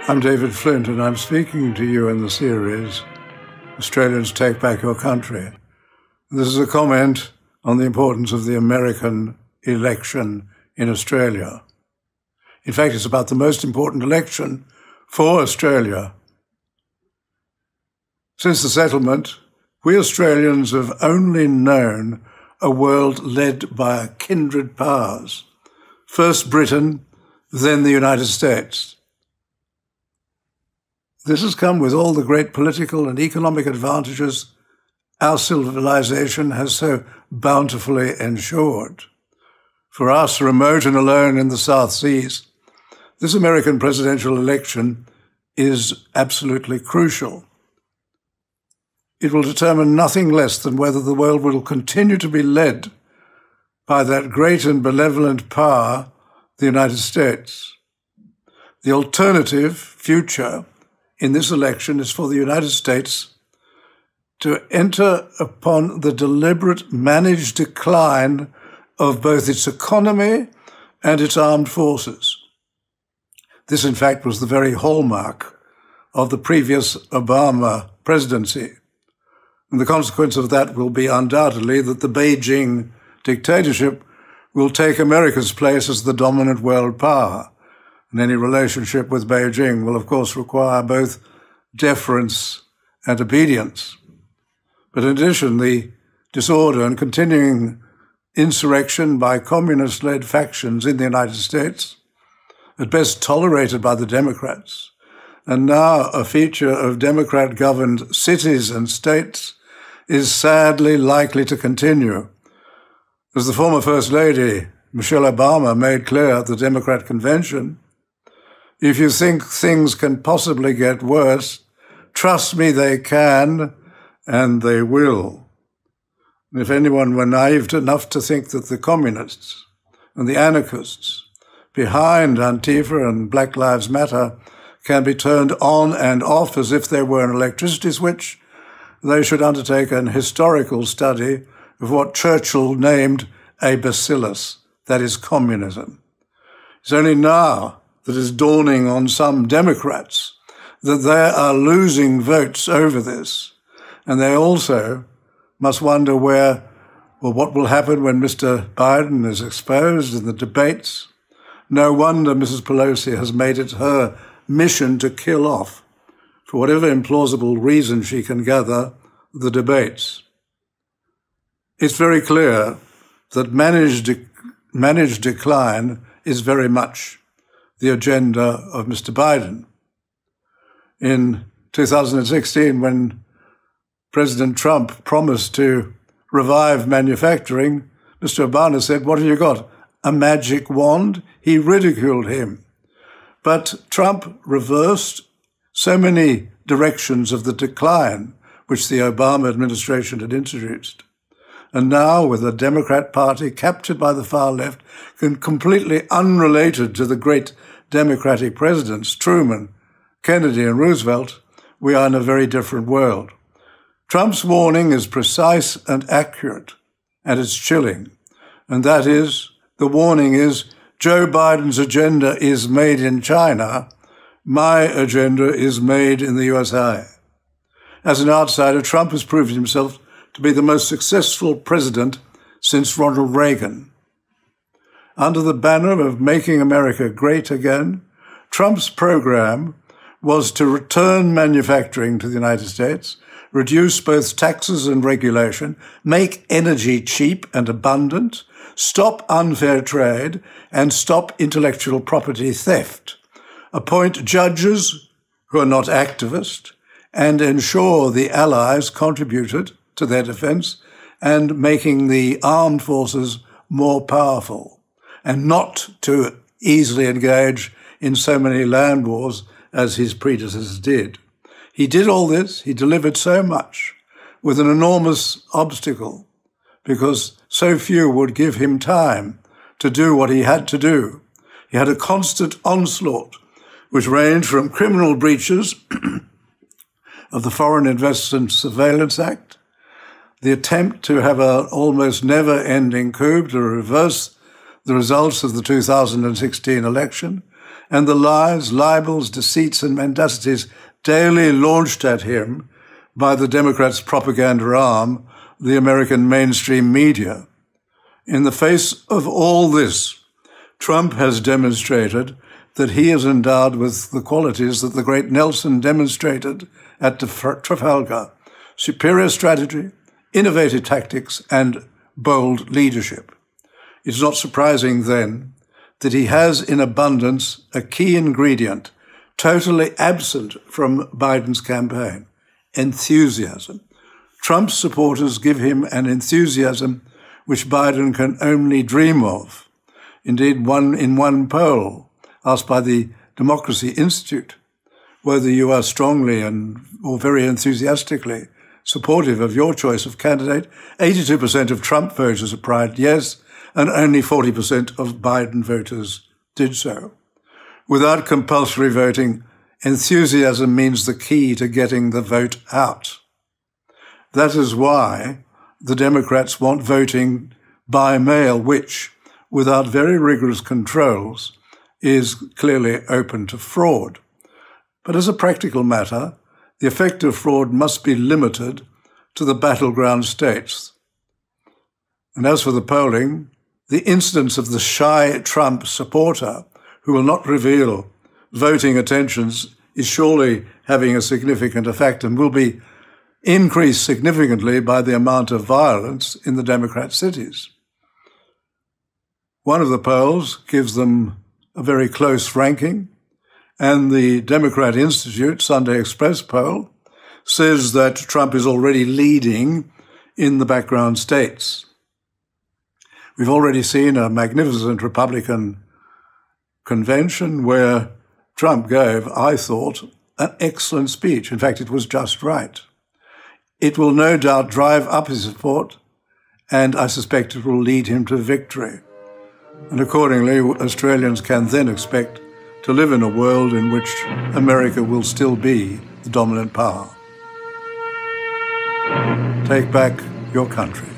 I'm David Flint, and I'm speaking to you in the series, Australians Take Back Your Country. This is a comment on the importance of the American election in Australia. In fact, it's about the most important election for Australia. Since the settlement, we Australians have only known a world led by kindred powers. First Britain, then the United States. This has come with all the great political and economic advantages our civilization has so bountifully ensured. For us, remote and alone in the South Seas, this American presidential election is absolutely crucial. It will determine nothing less than whether the world will continue to be led by that great and benevolent power, the United States. The alternative future in this election is for the United States to enter upon the deliberate, managed decline of both its economy and its armed forces. This, in fact, was the very hallmark of the previous Obama presidency. And the consequence of that will be undoubtedly that the Beijing dictatorship will take America's place as the dominant world power. And any relationship with Beijing will, of course, require both deference and obedience. But in addition, the disorder and continuing insurrection by communist-led factions in the United States, at best tolerated by the Democrats, and now a feature of Democrat-governed cities and states, is sadly likely to continue. As the former First Lady, Michelle Obama, made clear at the Democrat convention, if you think things can possibly get worse, trust me, they can, and they will. And if anyone were naive enough to think that the communists and the anarchists behind Antifa and Black Lives Matter can be turned on and off as if they were an electricity switch, they should undertake an historical study of what Churchill named a bacillus, that is communism. It's only now that is dawning on some Democrats that they are losing votes over this. And they also must wonder what will happen when Mr. Biden is exposed in the debates. No wonder Mrs. Pelosi has made it her mission to kill off, for whatever implausible reason she can gather, the debates. It's very clear that managed decline is very much the agenda of Mr. Biden. In 2016, when President Trump promised to revive manufacturing, Mr. Obama said, "What have you got? A magic wand?" He ridiculed him. But Trump reversed so many directions of the decline which the Obama administration had introduced. And now, with a Democrat Party captured by the far left and completely unrelated to the great Democratic presidents, Truman, Kennedy, and Roosevelt, we are in a very different world. Trump's warning is precise and accurate, and it's chilling. And that is, the warning is, Joe Biden's agenda is made in China. My agenda is made in the USA. As an outsider, Trump has proven himself to be the most successful president since Ronald Reagan. Under the banner of Making America Great Again, Trump's program was to return manufacturing to the United States, reduce both taxes and regulation, make energy cheap and abundant, stop unfair trade, and stop intellectual property theft, appoint judges who are not activists, and ensure the allies contributed to their defense and making the armed forces more powerful, and not to easily engage in so many land wars as his predecessors did. He did all this, he delivered so much, with an enormous obstacle, because so few would give him time to do what he had to do. He had a constant onslaught, which ranged from criminal breaches of the Foreign Investment Surveillance Act, the attempt to have an almost never-ending coup to reverse the results of the 2016 election, and the lies, libels, deceits, and mendacities daily launched at him by the Democrats' propaganda arm, the American mainstream media. In the face of all this, Trump has demonstrated that he is endowed with the qualities that the great Nelson demonstrated at Trafalgar: superior strategy, innovative tactics, and bold leadership. It's not surprising, then, that he has in abundance a key ingredient totally absent from Biden's campaign: enthusiasm. Trump's supporters give him an enthusiasm which Biden can only dream of. Indeed, in one poll asked by the Democracy Institute whether you are strongly or very enthusiastically supportive of your choice of candidate, 82% of Trump voters replied yes, and only 40% of Biden voters did so. Without compulsory voting, enthusiasm means the key to getting the vote out. That is why the Democrats want voting by mail, which, without very rigorous controls, is clearly open to fraud. But as a practical matter, the effect of fraud must be limited to the battleground states. And as for the polling, the incidence of the shy Trump supporter who will not reveal voting intentions is surely having a significant effect and will be increased significantly by the amount of violence in the Democrat cities. One of the polls gives them a very close ranking, and the Democrat Institute Sunday Express poll says that Trump is already leading in the background states. We've already seen a magnificent Republican convention where Trump gave, I thought, an excellent speech. In fact, it was just right. It will no doubt drive up his support, and I suspect it will lead him to victory. And accordingly, Australians can then expect to live in a world in which America will still be the dominant power. Take back your country.